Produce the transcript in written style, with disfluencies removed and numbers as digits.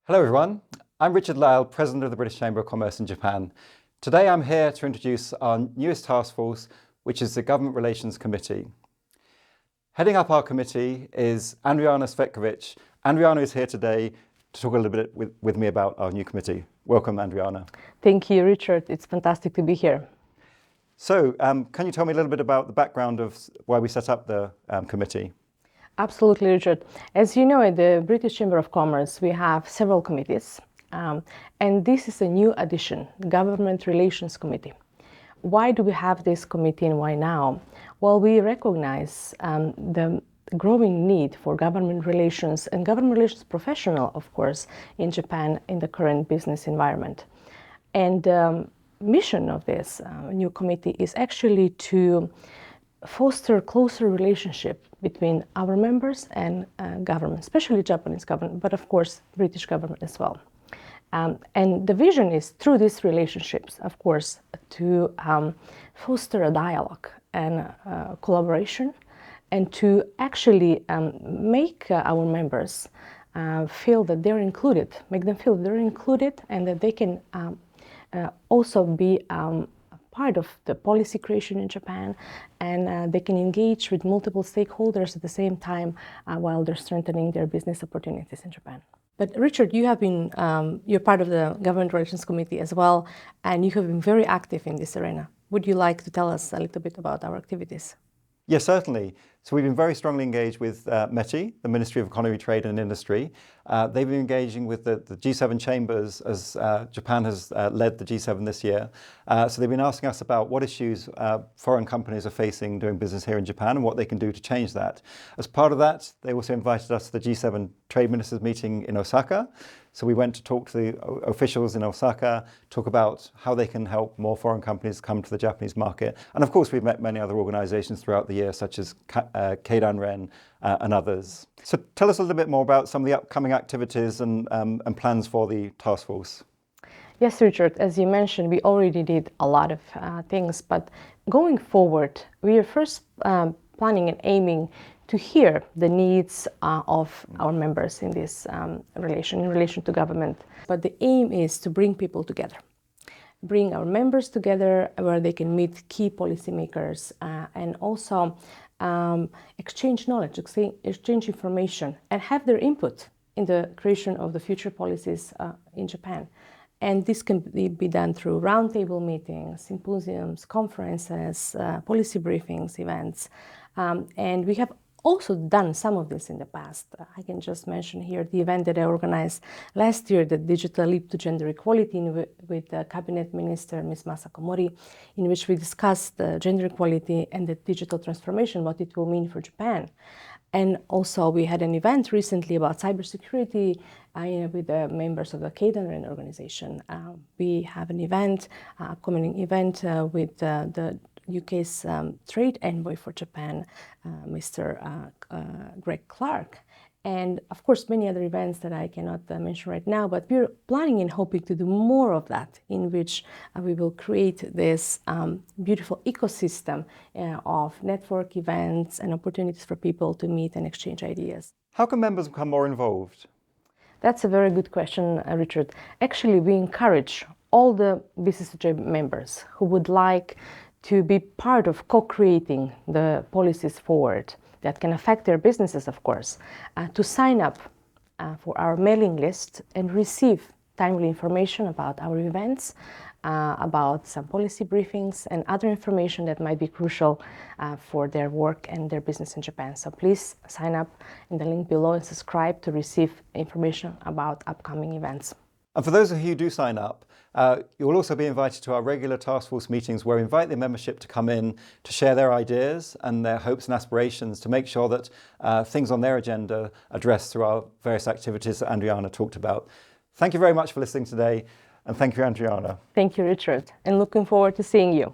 Hello everyone, I'm Richard Lyle, President of the British Chamber of Commerce in Japan. Today I'm here to introduce our newest task force, which is the Government Relations Committee. Heading up our committee is Andriana Svetkovic. Andriana is here today to talk a little bit with me about our new committee. Welcome, Andriana. Thank you, Richard. It's fantastic to be here. So, can you tell me a little bit about the background of why we set up the committee? Absolutely, Richard. As you know, at the British Chamber of Commerce, we have several committees, and this is a new addition, the Government Relations Committee. Why do we have this committee and why now? Well, we recognize the growing need for government relations and government relations professional, of course, in Japan in the current business environment. And the mission of this new committee is actually to foster closer relationship between our members and government, especially Japanese government, but of course British government as well. And the vision is through these relationships, of course, to foster a dialogue and collaboration, and to actually make our members feel that they're included, make them feel they're included, and that they can also be part of the policy creation in Japan, and they can engage with multiple stakeholders at the same time while they're strengthening their business opportunities in Japan. But Richard, you have been, you're part of the Government Relations Committee as well, and you have been very active in this arena. Would you like to tell us a little bit about our activities? Yes, certainly. So we've been very strongly engaged with METI, the Ministry of Economy, Trade and Industry. They've been engaging with the G7 chambers as Japan has led the G7 this year. So they've been asking us about what issues foreign companies are facing doing business here in Japan and what they can do to change that. As part of that, they also invited us to the G7 Trade Ministers meeting in Osaka. So we went to talk to the officials in Osaka, talk about how they can help more foreign companies come to the Japanese market. And of course, we've met many other organizations throughout the year, such as Keidanren and others. So tell us a little bit more about some of the upcoming activities and plans for the task force. Yes, Richard, as you mentioned, we already did a lot of things, but going forward, we are first planning and aiming to hear the needs of our members in this in relation to government. But the aim is to bring people together, bring our members together where they can meet key policymakers and also exchange knowledge, exchange information, and have their input in the creation of the future policies in Japan. And this can be done through roundtable meetings, symposiums, conferences, policy briefings, events, and we have also done some of this in the past. I can just mention here the event that I organized last year, the Digital Leap to Gender Equality with the Cabinet Minister, Ms. Masako Mori, in which we discussed gender equality and the digital transformation, what it will mean for Japan. And also we had an event recently about cybersecurity with the members of the Keidanren organization. We have an event, upcoming event with the UK's trade envoy for Japan, Mr. Greg Clark, and of course many other events that I cannot mention right now, but we're planning and hoping to do more of that, in which we will create this beautiful ecosystem of network events and opportunities for people to meet and exchange ideas. How can members become more involved? That's a very good question, Richard. Actually, we encourage all the BCCJ members who would like to be part of co-creating the policies forward that can affect their businesses, of course, to sign up for our mailing list and receive timely information about our events, about some policy briefings and other information that might be crucial for their work and their business in Japan. So please sign up in the link below and subscribe to receive information about upcoming events. And for those of you who do sign up, you will also be invited to our regular task force meetings where we invite the membership to come in to share their ideas and their hopes and aspirations to make sure that things on their agenda are addressed through our various activities that Andriana talked about. Thank you very much for listening today, and thank you, Andriana. Thank you, Richard, and looking forward to seeing you.